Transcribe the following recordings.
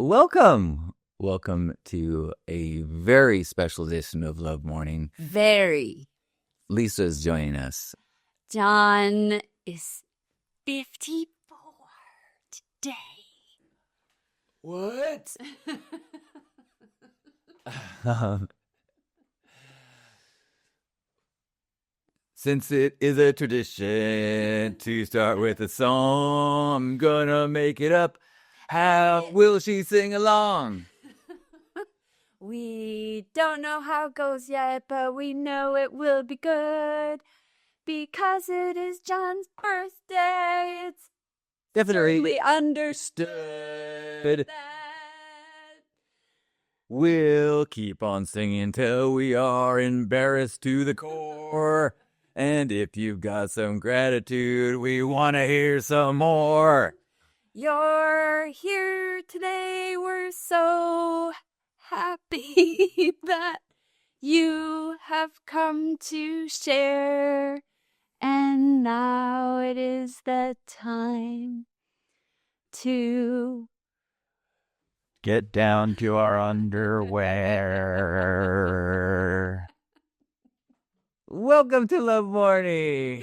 Welcome to a very special edition of Love Morning. Very. Lisa is joining us. John is 54 today. What? Since it is a tradition to start with a song, I'm gonna make it up. How will she sing along? We don't know how it goes yet, but we know it will be good. Because it is John's birthday, it's Definitely understood that. We'll keep on singing till we are embarrassed to the core. And if you've got some gratitude, we want to hear some more. You're here today. We're so happy that you have come to share. And now it is the time to get down to our underwear. Welcome to Love Morning.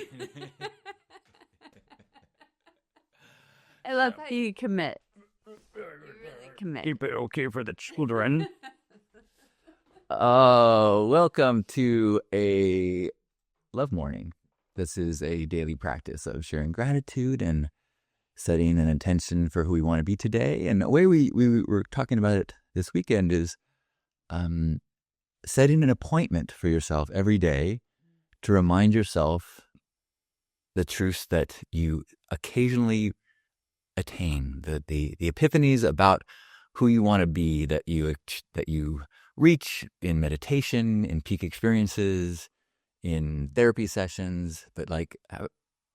I love how you commit. You really commit. Keep it okay for the children. Oh, welcome to a Love Morning. This is a daily practice of sharing gratitude and setting an intention for who we want to be today. And the way we were talking about it this weekend is setting an appointment for yourself every day to remind yourself the truths that you occasionally attain, the epiphanies about who you want to be that you reach in meditation, in peak experiences, in therapy sessions, but like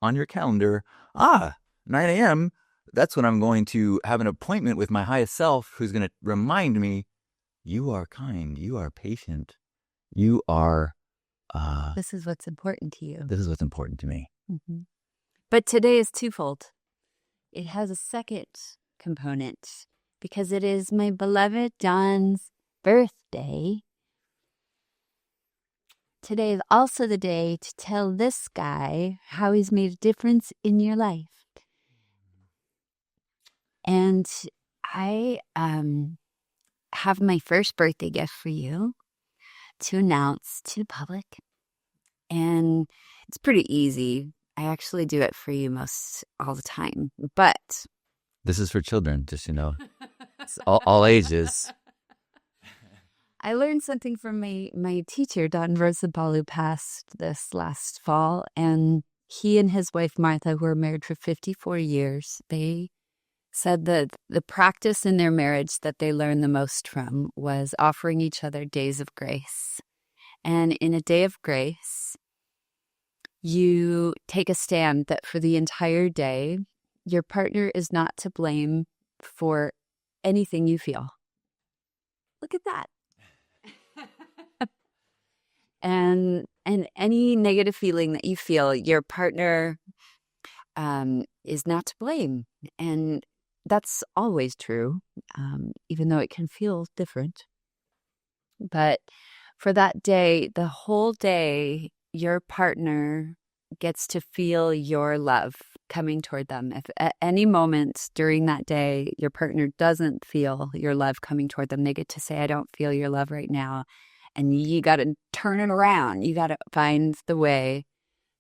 on your calendar, 9 a.m., that's when I'm going to have an appointment with my highest self who's going to remind me, you are kind, you are patient, you are... this is what's important to you. This is what's important to me. Mm-hmm. But today is twofold. It has a second component because it is my beloved John's birthday. Today is also the day to tell this guy how he's made a difference in your life. And I have my first birthday gift for you to announce to the public. And it's pretty easy. I actually do it for you most all the time. But this is for children, just, it's all ages. I learned something from my teacher, Don Rosenbaum, who passed this last fall. And he and his wife, Martha, who were married for 54 years, they said that the practice in their marriage that they learned the most from was offering each other days of grace. And in a day of grace, you take a stand that for the entire day, your partner is not to blame for anything you feel. Look at that. And any negative feeling that you feel, your partner is not to blame. And that's always true, even though it can feel different. But for that day, the whole day, your partner gets to feel your love coming toward them. If at any moment during that day, your partner doesn't feel your love coming toward them, they get to say, I don't feel your love right now. And you got to turn it around. You got to find the way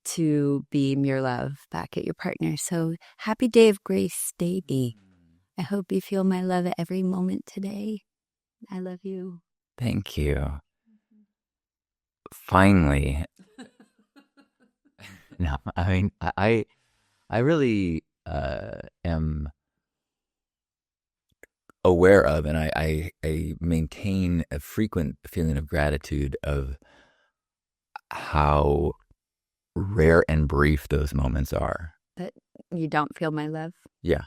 to beam your love back at your partner. So happy day of grace, baby. I hope you feel my love at every moment today. I love you. Thank you. Finally. No, I mean, I really am aware of, and I maintain a frequent feeling of gratitude of how rare and brief those moments are. That you don't feel my love? Yeah.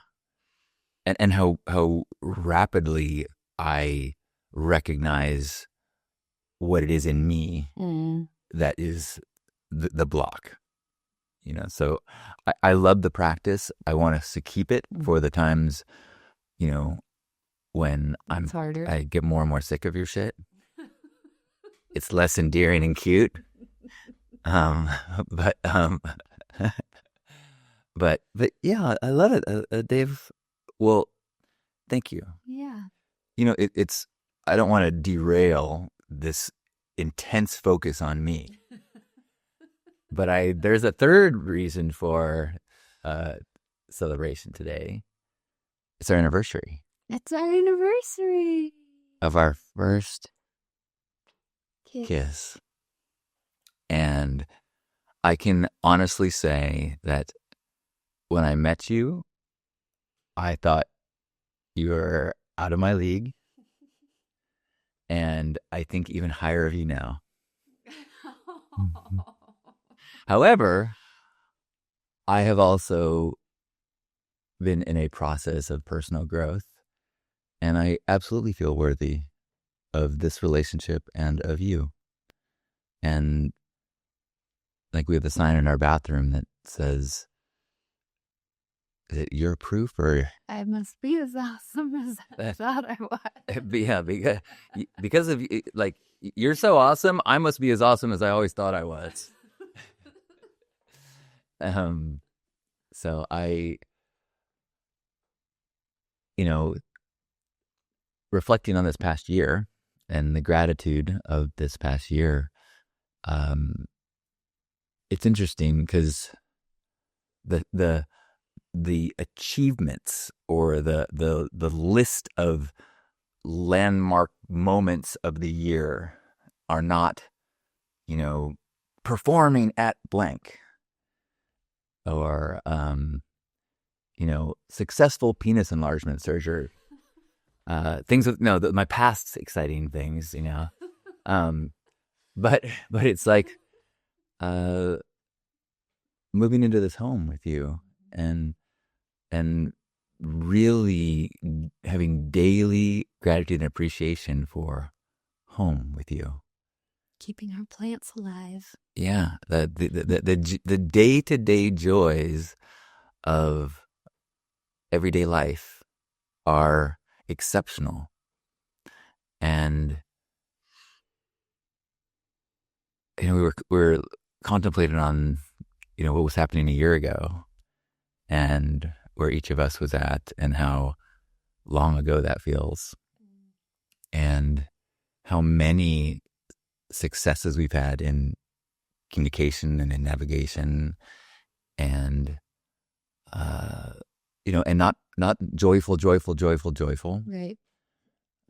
And how rapidly I recognize what it is in me that is the block. So I love the practice. I want us to keep it for the times, when It's harder. I get more and more sick of your shit. It's less endearing and cute. Um, but but yeah, I love it, Dave. Well, thank you. Yeah. It's I don't want to derail this intense focus on me, but there's a third reason for celebration today. It's our anniversary It's our anniversary of our first kiss. And I can honestly say that when I met you, I thought you were out of my league. And I think even higher of you now. However, I have also been in a process of personal growth, and I absolutely feel worthy of this relationship and of you. And like we have the sign in our bathroom that says, is it your proof or I must be as awesome as I thought I was. yeah, because of like you're so awesome, I must be as awesome as I always thought I was. So reflecting on this past year and the gratitude of this past year, it's interesting because the achievements or the list of landmark moments of the year are not, performing at blank or, successful penis enlargement surgery. Things with my past exciting things, but it's like moving into this home with you and really having daily gratitude and appreciation for home with you. Keeping our plants alive. Yeah, the day-to-day joys of everyday life are exceptional. And we were contemplating on what was happening a year ago and where each of us was at and how long ago that feels and how many successes we've had in communication and in navigation and and not joyful. Right.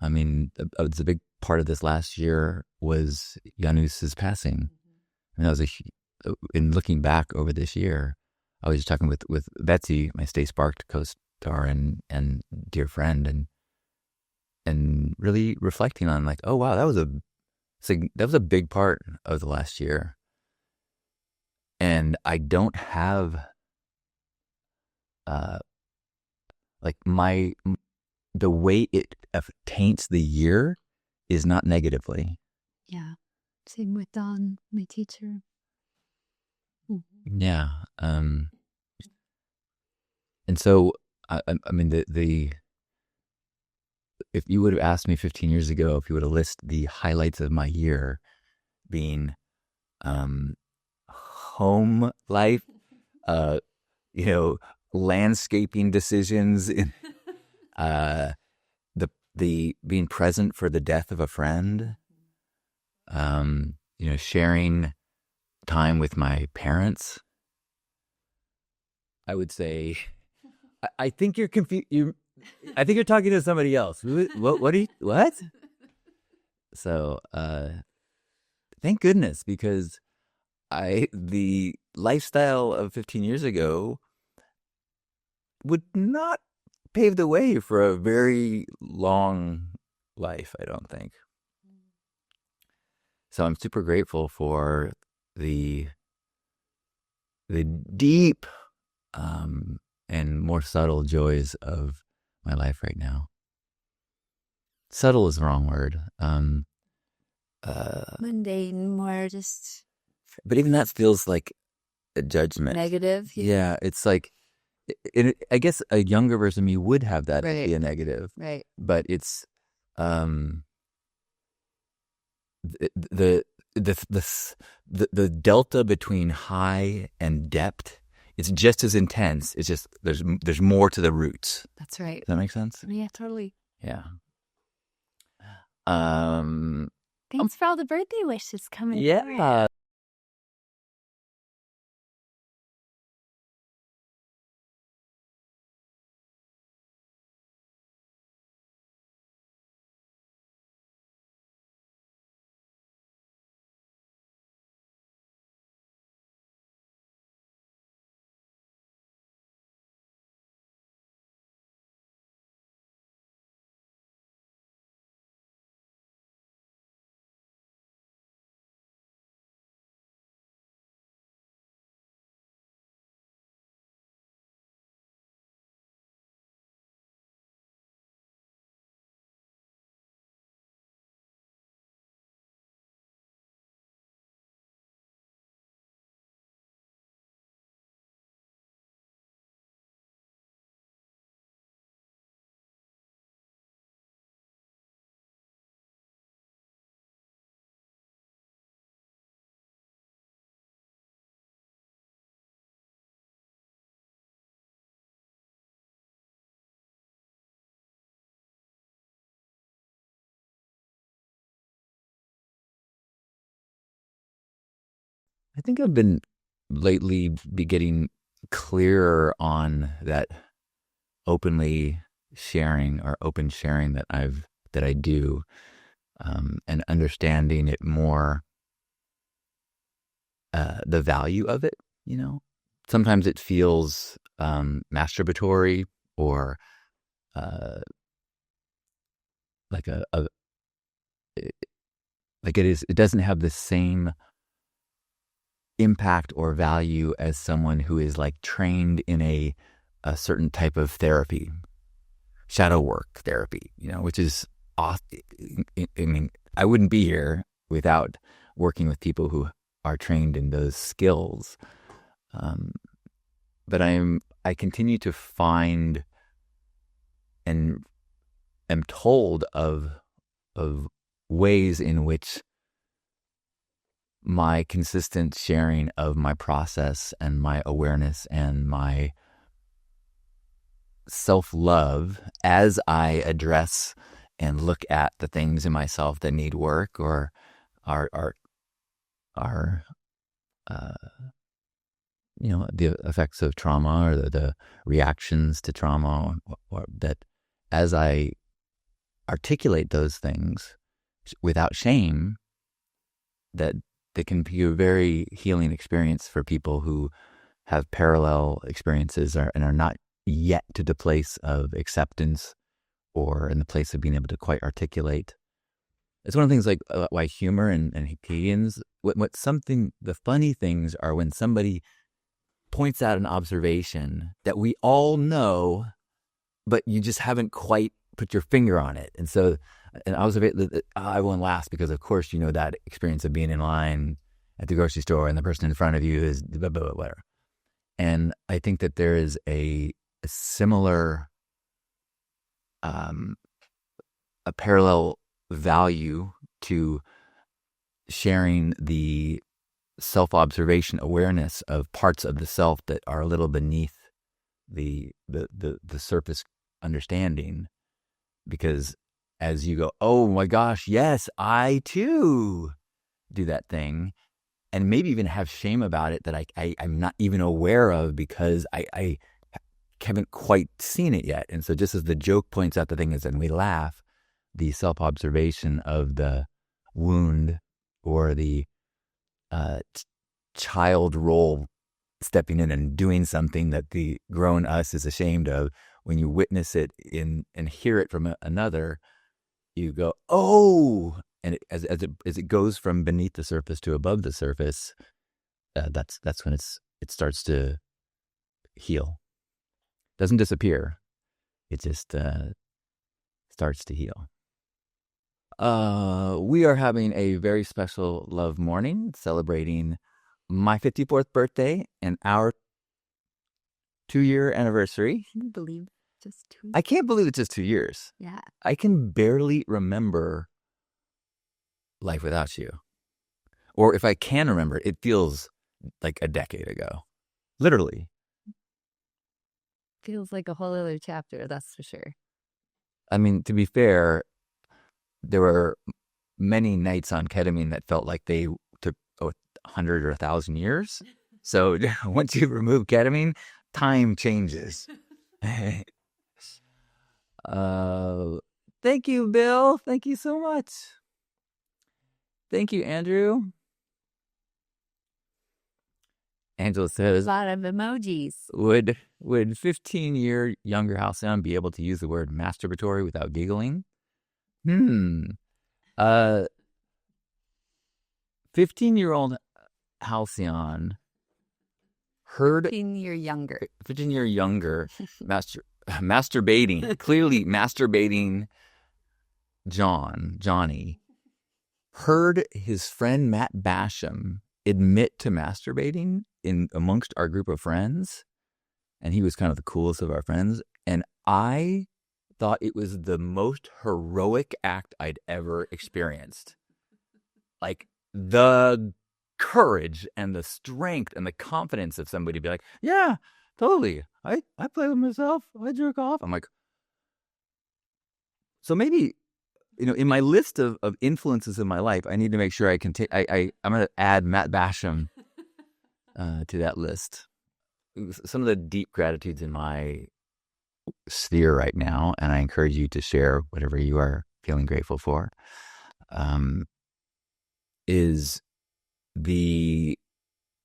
I mean, it's a big part of this last year was Janus's passing. And that was in looking back over this year, I was just talking with Betsy, my Stay Sparked co-star and dear friend, and really reflecting on like, oh wow, that was a big part of the last year. And I don't have like the way it taints the year is not negatively. Yeah. Same with Dawn, my teacher. Yeah. And so, I mean, if you would have asked me 15 years ago, if you would have listed the highlights of my year being home life, landscaping decisions, the being present for the death of a friend, sharing time with my parents, I would say, I think you're confused. I think you're talking to somebody else. What? So, thank goodness, because the lifestyle of 15 years ago would not pave the way for a very long life, I don't think. So I'm super grateful for the deep and more subtle joys of my life right now. Subtle is the wrong word. Mundane, more just. But even that feels like a judgment. Negative. Yeah, it's like I guess a younger version of me would have that Right. be a negative, Right. but it's um the the delta between high and depth. It's just as intense. It's just there's more to the roots. That's right. Does that make sense? Yeah, totally. Yeah. Um. Thanks for all the birthday wishes coming. Yeah. I think I've been lately be getting clearer on that openly sharing or open sharing that I do, and understanding it more, the value of it. You know, sometimes it feels masturbatory or uh, like like it is. It doesn't have the same impact or value as someone who is like trained in a certain type of therapy, shadow work therapy, which is awesome. I mean, I wouldn't be here without working with people who are trained in those skills. Um, but I continue to find and am told of ways in which my consistent sharing of my process and my awareness and my self-love as I address and look at the things in myself that need work or are uh, the effects of trauma or the reactions to trauma, or that as I articulate those things without shame, that they can be a very healing experience for people who have parallel experiences and are not yet to the place of acceptance or in the place of being able to quite articulate. It's one of the things like why humor and comedians, the funny things are when somebody points out an observation that we all know, but you just haven't quite put your finger on it. And so an observation, everyone laughs because, of course, that experience of being in line at the grocery store and the person in front of you is blah, blah, blah, whatever. And I think that there is a similar, a parallel value to sharing the self-observation awareness of parts of the self that are a little beneath the surface understanding, because as you go, oh my gosh, yes, I too do that thing, and maybe even have shame about it that I'm not even aware of because I haven't quite seen it yet. And so just as the joke points out the thing is, and we laugh, the self-observation of the wound or the child role stepping in and doing something that the grown us is ashamed of, when you witness it and hear it from another, you go, oh, and as it goes from beneath the surface to above the surface, that's when it starts to heal. Doesn't disappear. It just starts to heal. We are having a very special love morning celebrating my 54th birthday and our 2-year anniversary. Can you believe just 2 years? I can't believe it's just 2 years. Yeah. I can barely remember life without you. Or if I can remember it, it feels like a decade ago. Literally. Feels like a whole other chapter, that's for sure. I mean, to be fair, there were many nights on ketamine that felt like they took 100 or 1,000 years. So once you remove ketamine, time changes. Thank you, Bill. Thank you so much. Thank you, Andrew. Angela says, A lot of emojis. would 15-year younger Halcyon be able to use the word masturbatory without giggling? 15-year-old Halcyon heard 15-year younger. 15-year younger masturbating, clearly masturbating Johnny, heard his friend Matt Basham admit to masturbating in amongst our group of friends, and he was kind of the coolest of our friends, and I thought it was the most heroic act I'd ever experienced. Like the courage and the strength and the confidence of somebody to be like, yeah, totally. I play with myself. I jerk off. I'm like, so maybe, in my list of influences in my life, I need to make sure I can take, I'm going to add Matt Basham to that list. Some of the deep gratitudes in my sphere right now, and I encourage you to share whatever you are feeling grateful for, is the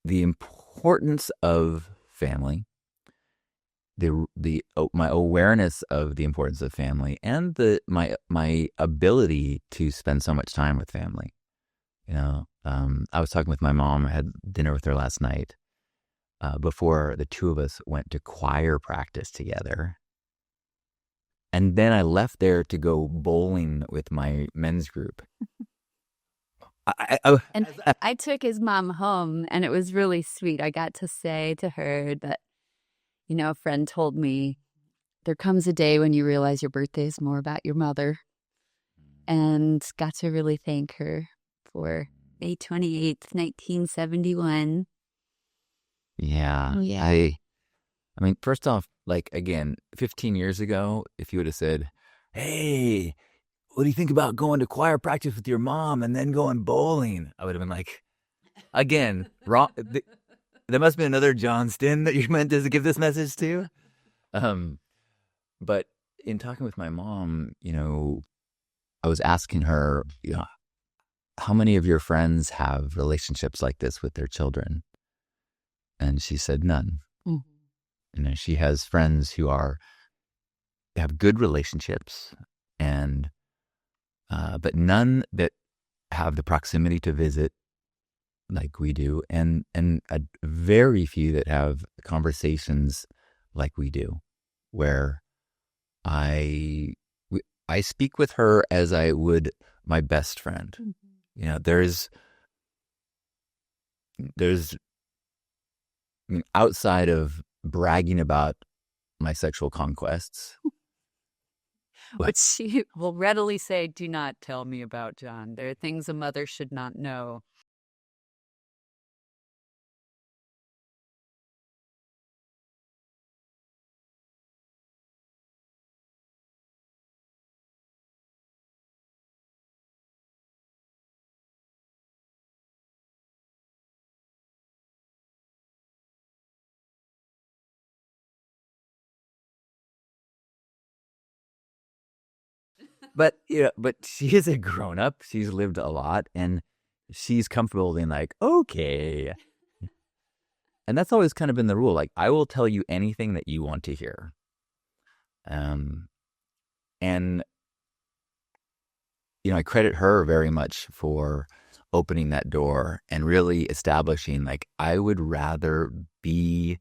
importance of family, my awareness of the importance of family, and my ability to spend so much time with family. I was talking with my mom. I had dinner with her last night before the two of us went to choir practice together. And then I left there to go bowling with my men's group. I took his mom home, and it was really sweet. I got to say to her that, a friend told me, there comes a day when you realize your birthday is more about your mother, and got to really thank her for May 28th, 1971. Yeah. Oh, yeah. I mean, first off, like, again, 15 years ago, if you would have said, hey, what do you think about going to choir practice with your mom and then going bowling? I would have been like, again, wrong. There must be another Johnston that you meant to give this message to. But in talking with my mom, I was asking her, how many of your friends have relationships like this with their children? And she said none. Mm-hmm. She has friends who have good relationships, and but none that have the proximity to visit like we do, and a very few that have conversations like we do, where I speak with her as I would my best friend. Mm-hmm. There's outside of bragging about my sexual conquests, which she will readily say, do not tell me about, John. There are things a mother should not know. but she is a grown up. She's lived a lot, and she's comfortable being like, okay. And that's always kind of been the rule. Like, I will tell you anything that you want to hear. And I credit her very much for opening that door and really establishing, like, I would rather be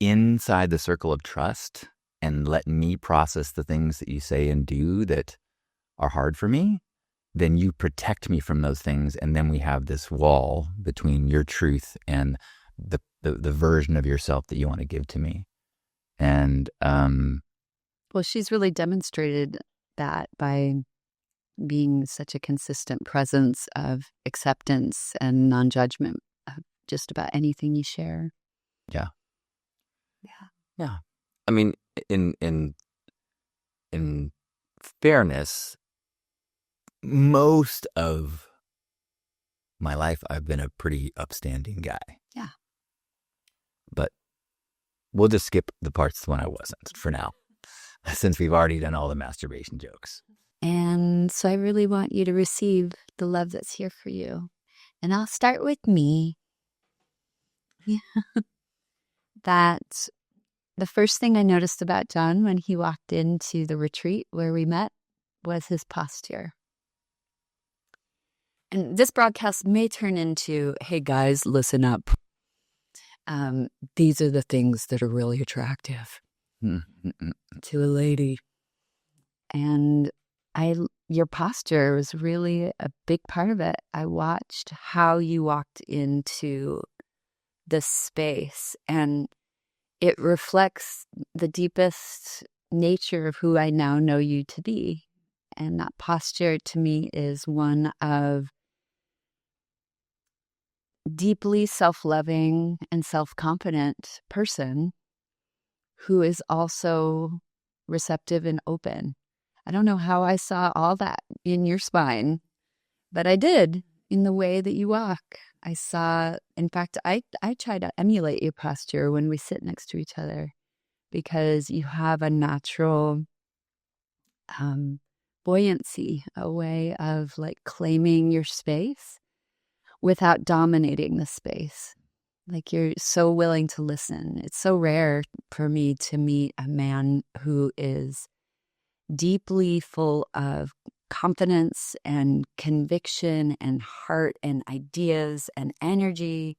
inside the circle of trust and let me process the things that you say and do that are hard for me, then you protect me from those things. And then we have this wall between your truth and the version of yourself that you want to give to me. And well, she's really demonstrated that by being such a consistent presence of acceptance and non-judgment of just about anything you share. Yeah. Yeah. I mean, in fairness, most of my life I've been a pretty upstanding guy. Yeah. But we'll just skip the parts when I wasn't for now, since we've already done all the masturbation jokes. And so I really want you to receive the love that's here for you. And I'll start with me. Yeah. That the first thing I noticed about John when he walked into the retreat where we met was his posture. And this broadcast may turn into, hey guys, listen up. These are the things that are really attractive to a lady. And your posture was really a big part of it. I watched how you walked into this space, and it reflects the deepest nature of who I now know you to be. And that posture to me is one of deeply self-loving and self-confident person who is also receptive and open. I don't know how I saw all that in your spine, but I did in the way that you walk. I saw, in fact, I try to emulate your posture when we sit next to each other because you have a natural buoyancy, a way of like claiming your space without dominating the space. Like you're so willing to listen. It's so rare for me to meet a man who is deeply full of confidence and conviction and heart and ideas and energy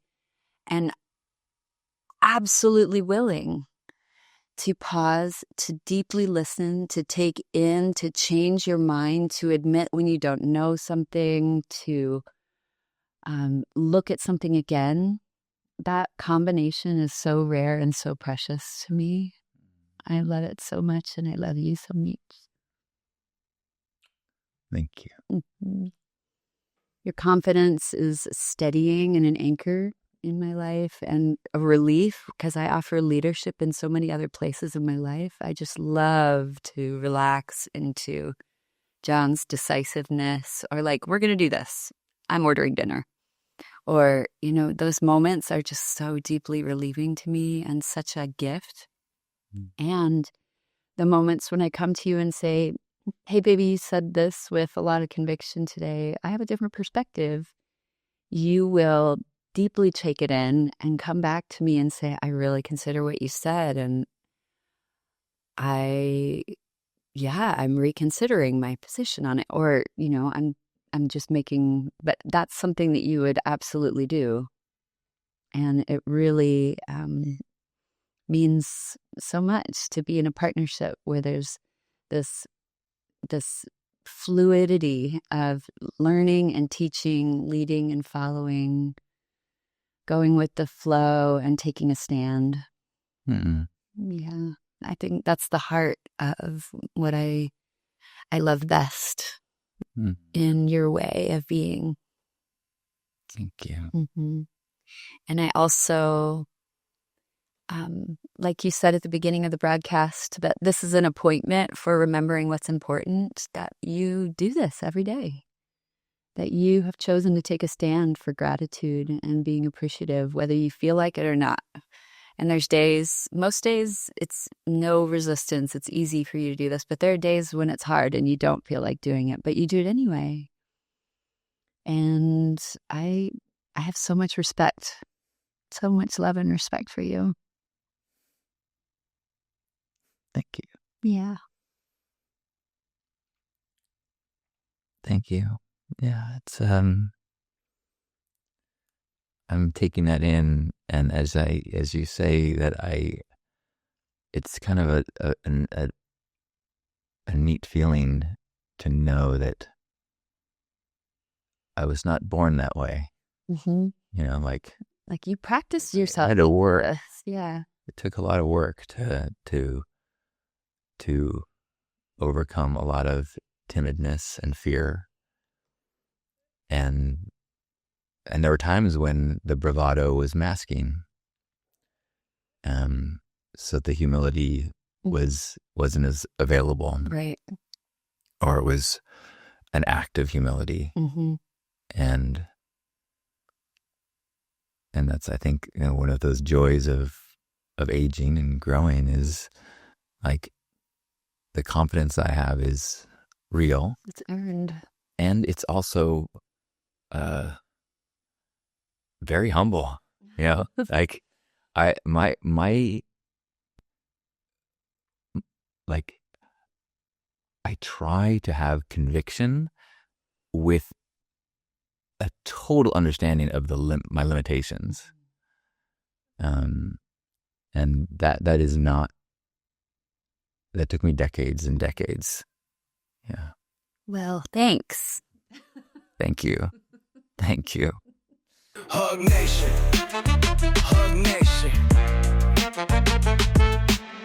and absolutely willing to pause, to deeply listen, to take in, to change your mind, to admit when you don't know something, to look at something again. That combination is so rare and so precious to me. I love it so much, and I love you so much. Thank you. Mm-hmm. Your confidence is steadying and an anchor in my life and a relief because I offer leadership in so many other places in my life. I just love to relax into John's decisiveness or like, we're going to do this. I'm ordering dinner. Or, those moments are just so deeply relieving to me and such a gift. And the moments when I come to you and say, hey, baby, you said this with a lot of conviction today. I have a different perspective. You will deeply take it in and come back to me and say, I really consider what you said. And I'm reconsidering my position on it. Or, I'm just but that's something that you would absolutely do. And it really means so much to be in a partnership where there's this fluidity of learning and teaching, leading and following, going with the flow and taking a stand. Mm-mm. Yeah, I think that's the heart of what I love best in your way of being. Thank you. Mm-hmm. And I also, like you said at the beginning of the broadcast, that this is an appointment for remembering what's important, that you do this every day, that you have chosen to take a stand for gratitude and being appreciative, whether you feel like it or not. And there's most days, it's no resistance. It's easy for you to do this, but there are days when it's hard and you don't feel like doing it, but you do it anyway. And I have so much respect, so much love and respect for you. Thank you. Yeah. Thank you. Yeah, it's I'm taking that in, and as you say that, it's kind of a neat feeling to know that I was not born that way. Mm-hmm. Like Like you practice yourself. I had to work. Yeah. It took a lot of work to overcome a lot of timidness and fear. And there were times when the bravado was masking. So the humility wasn't as available. Right. Or it was an act of humility. Mm-hmm. And that's, I think, one of those joys of aging and growing is like the confidence I have is real. It's earned. And it's also very humble. Like my like I try to have conviction with a total understanding of my limitations. And that is not, that took me decades and decades. Yeah. Well, thanks. Thank you. Thank you. Hug Nation.